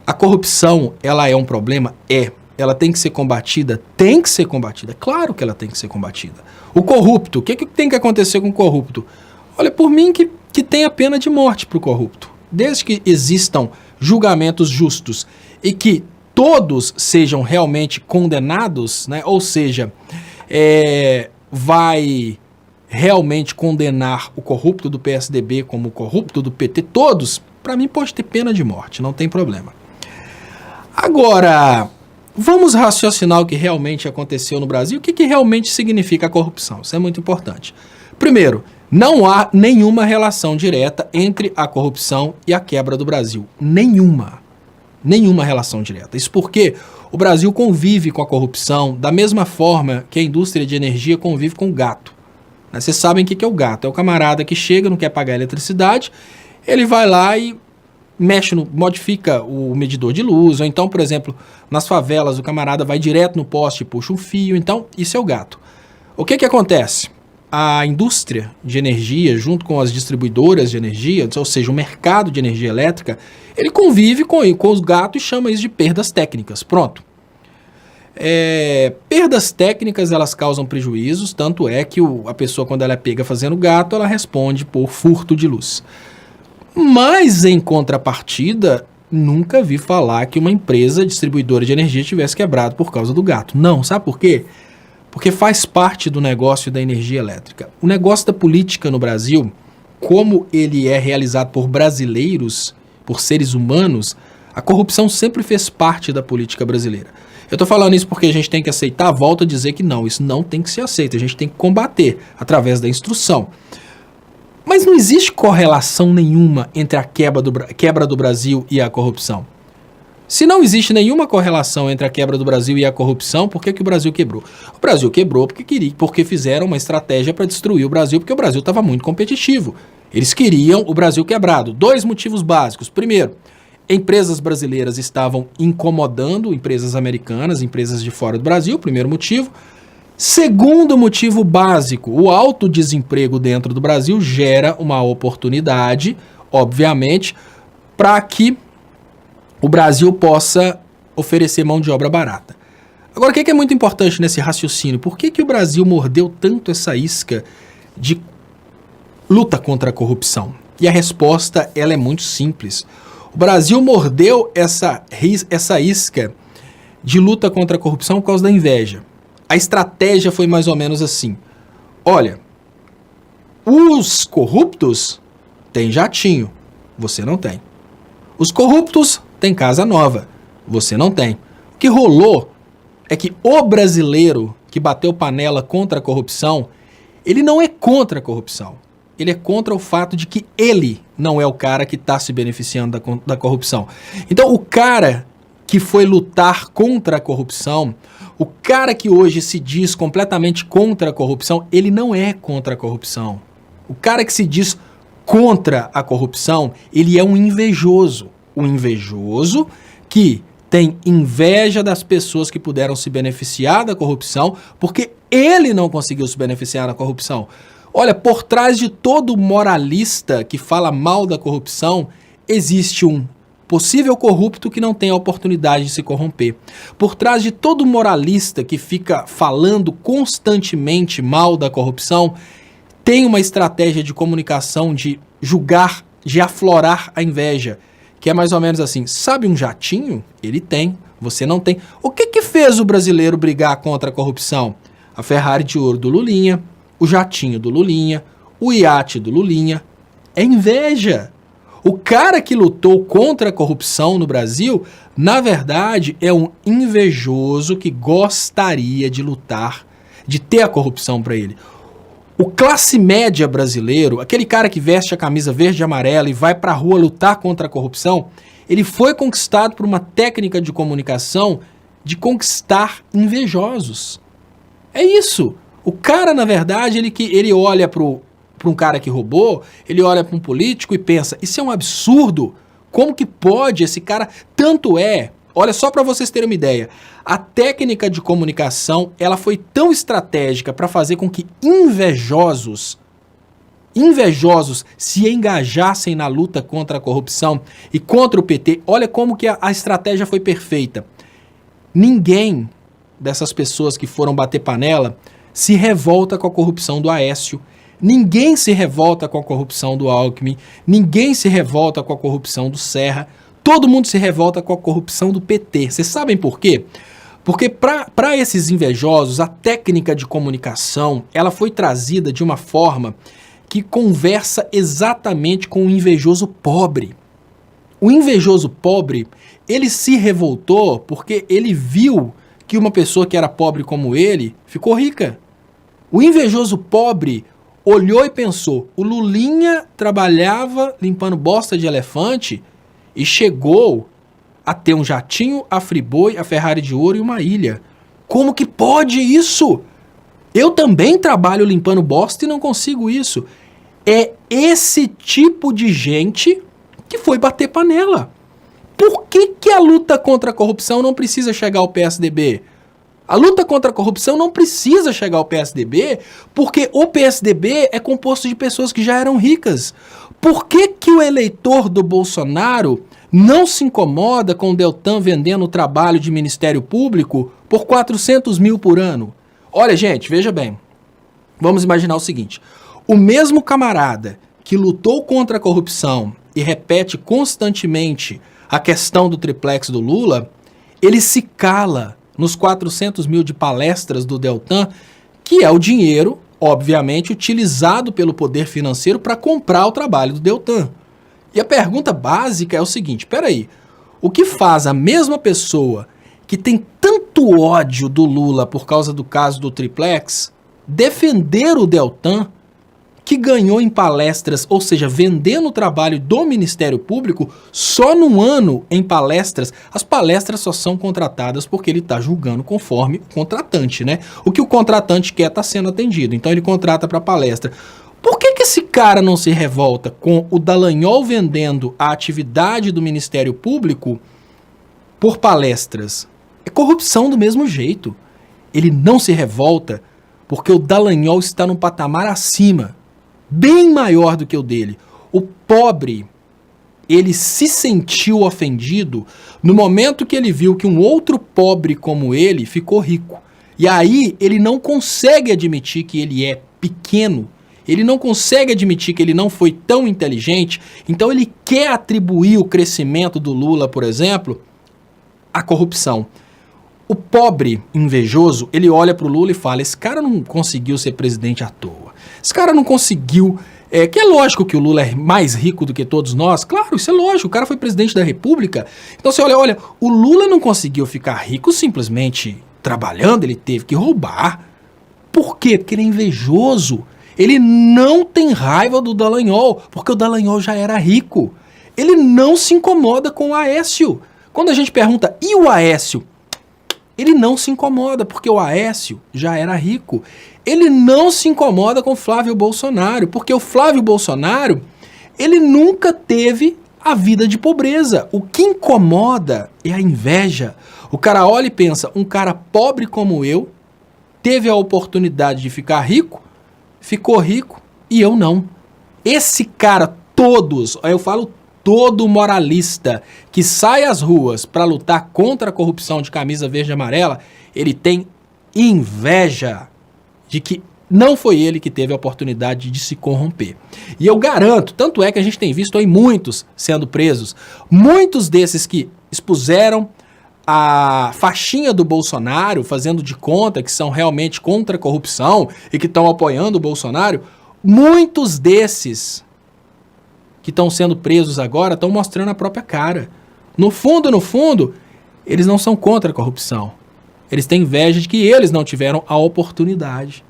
A corrupção, ela é um problema? É. Ela tem que ser combatida? Tem que ser combatida. Claro que ela tem que ser combatida. O corrupto, o que tem que acontecer com o corrupto? Olha, por mim que tenha pena de morte para o corrupto. Desde que existam julgamentos justos e que todos sejam realmente condenados, né? Ou seja, vai realmente condenar o corrupto do PSDB como o corrupto do PT, todos, para mim pode ter pena de morte, não tem problema. Agora, vamos raciocinar o que realmente aconteceu no Brasil, o que realmente significa a corrupção, isso é muito importante. Primeiro, não há nenhuma relação direta entre a corrupção e a quebra do Brasil, nenhuma relação direta. Isso porque o Brasil convive com a corrupção da mesma forma que a indústria de energia convive com o gato. Vocês sabem o que é o gato, é o camarada que chega, não quer pagar a eletricidade, ele vai lá e modifica o medidor de luz, ou então, por exemplo, nas favelas o camarada vai direto no poste e puxa um fio, então isso é o gato. O que acontece? A indústria de energia, junto com as distribuidoras de energia, ou seja, o mercado de energia elétrica, ele convive com os gatos e chama isso de perdas técnicas. Pronto. Perdas técnicas, elas causam prejuízos, tanto é que a pessoa, quando ela é pega fazendo gato, ela responde por furto de luz. Mas, em contrapartida, nunca vi falar que uma empresa distribuidora de energia tivesse quebrado por causa do gato. Não, sabe por quê? Porque faz parte do negócio da energia elétrica. O negócio da política no Brasil, como ele é realizado por brasileiros, por seres humanos, a corrupção sempre fez parte da política brasileira. Eu estou falando isso porque a gente tem que aceitar, volto a dizer que não, isso não tem que ser aceito, a gente tem que combater através da instrução. Mas não existe correlação nenhuma entre a quebra do Brasil e a corrupção. Se não existe nenhuma correlação entre a quebra do Brasil e a corrupção, por que o Brasil quebrou? O Brasil quebrou porque fizeram uma estratégia para destruir o Brasil, porque o Brasil estava muito competitivo. Eles queriam o Brasil quebrado. 2 motivos básicos. Primeiro, empresas brasileiras estavam incomodando empresas americanas, empresas de fora do Brasil, primeiro motivo. Segundo motivo básico, o alto desemprego dentro do Brasil gera uma oportunidade, obviamente, para que o Brasil possa oferecer mão de obra barata. Agora, o que é muito importante nesse raciocínio? Por que o Brasil mordeu tanto essa isca de luta contra a corrupção? E a resposta, ela é muito simples. O Brasil mordeu essa isca de luta contra a corrupção por causa da inveja. A estratégia foi mais ou menos assim. Olha, os corruptos têm jatinho, você não tem. Os corruptos têm casa nova, você não tem. O que rolou é que o brasileiro que bateu panela contra a corrupção, ele não é contra a corrupção. Ele é contra o fato de que ele não é o cara que está se beneficiando da corrupção. Então, o cara que foi lutar contra a corrupção, o cara que hoje se diz completamente contra a corrupção, ele não é contra a corrupção. O cara que se diz contra a corrupção, ele é um invejoso. Um invejoso que tem inveja das pessoas que puderam se beneficiar da corrupção, porque ele não conseguiu se beneficiar da corrupção. Olha, por trás de todo moralista que fala mal da corrupção, existe um possível corrupto que não tem a oportunidade de se corromper. Por trás de todo moralista que fica falando constantemente mal da corrupção, tem uma estratégia de comunicação de julgar, de aflorar a inveja, que é mais ou menos assim, sabe um jatinho? Ele tem, você não tem. O que fez o brasileiro brigar contra a corrupção? A Ferrari de ouro do Lulinha, o jatinho do Lulinha, o iate do Lulinha. É inveja. O cara que lutou contra a corrupção no Brasil, na verdade, é um invejoso que gostaria de lutar, de ter a corrupção para ele. O classe média brasileiro, aquele cara que veste a camisa verde e amarela e vai para a rua lutar contra a corrupção, ele foi conquistado por uma técnica de comunicação de conquistar invejosos. É isso. O cara, na verdade, ele olha para um cara que roubou, ele olha para um político e pensa, isso é um absurdo, como que pode esse cara, tanto é, olha só para vocês terem uma ideia, a técnica de comunicação, ela foi tão estratégica para fazer com que invejosos invejosos se engajassem na luta contra a corrupção e contra o PT, olha como que a estratégia foi perfeita. Ninguém dessas pessoas que foram bater panela se revolta com a corrupção do Aécio, ninguém se revolta com a corrupção do Alckmin, ninguém se revolta com a corrupção do Serra, todo mundo se revolta com a corrupção do PT. Vocês sabem por quê? Porque para esses invejosos, a técnica de comunicação ela foi trazida de uma forma que conversa exatamente com o invejoso pobre. O invejoso pobre, ele se revoltou porque ele viu que uma pessoa que era pobre como ele ficou rica. O invejoso pobre olhou e pensou, o Lulinha trabalhava limpando bosta de elefante e chegou a ter um jatinho, a Friboi, a Ferrari de ouro e uma ilha. Como que pode isso? Eu também trabalho limpando bosta e não consigo isso. É esse tipo de gente que foi bater panela. Por que a luta contra a corrupção não precisa chegar ao PSDB? A luta contra a corrupção não precisa chegar ao PSDB porque o PSDB é composto de pessoas que já eram ricas. Por que o eleitor do Bolsonaro não se incomoda com o Deltan vendendo o trabalho de Ministério Público por 400 mil por ano? Olha, gente, veja bem. Vamos imaginar o seguinte. O mesmo camarada que lutou contra a corrupção e repete constantemente a questão do triplex do Lula, ele se cala nos 400 mil de palestras do Deltan, que é o dinheiro, obviamente, utilizado pelo poder financeiro para comprar o trabalho do Deltan. E a pergunta básica é o seguinte, peraí, o que faz a mesma pessoa que tem tanto ódio do Lula por causa do caso do triplex defender o Deltan, que ganhou em palestras, ou seja, vendendo o trabalho do Ministério Público, só num ano em palestras, as palestras só são contratadas porque ele está julgando conforme o contratante, né? O que o contratante quer está sendo atendido, então ele contrata para palestra. Por que esse cara não se revolta com o Dallagnol vendendo a atividade do Ministério Público por palestras? É corrupção do mesmo jeito. Ele não se revolta porque o Dallagnol está num patamar acima, bem maior do que o dele. O pobre, ele se sentiu ofendido no momento que ele viu que um outro pobre como ele ficou rico. E aí ele não consegue admitir que ele é pequeno, ele não consegue admitir que ele não foi tão inteligente, então ele quer atribuir o crescimento do Lula, por exemplo, à corrupção. O pobre invejoso, ele olha para o Lula e fala, esse cara não conseguiu ser presidente à toa. Esse cara não conseguiu... que é lógico que o Lula é mais rico do que todos nós. Claro, isso é lógico. O cara foi presidente da República. Então você olha, o Lula não conseguiu ficar rico simplesmente trabalhando. Ele teve que roubar. Por quê? Porque ele é invejoso. Ele não tem raiva do Dallagnol, porque o Dallagnol já era rico. Ele não se incomoda com o Aécio. Quando a gente pergunta, e o Aécio? Ele não se incomoda, porque o Aécio já era rico. Ele não se incomoda com o Flávio Bolsonaro, porque o Flávio Bolsonaro, ele nunca teve a vida de pobreza. O que incomoda é a inveja. O cara olha e pensa, um cara pobre como eu, teve a oportunidade de ficar rico, ficou rico e eu não. Esse cara, todos, eu falo todo moralista que sai às ruas para lutar contra a corrupção de camisa verde e amarela, ele tem inveja de que não foi ele que teve a oportunidade de se corromper. E eu garanto, tanto é que a gente tem visto aí muitos sendo presos, muitos desses que expuseram a faixinha do Bolsonaro, fazendo de conta que são realmente contra a corrupção e que estão apoiando o Bolsonaro, muitos desses que estão sendo presos agora estão mostrando a própria cara. No fundo, eles não são contra a corrupção. Eles têm inveja de que eles não tiveram a oportunidade.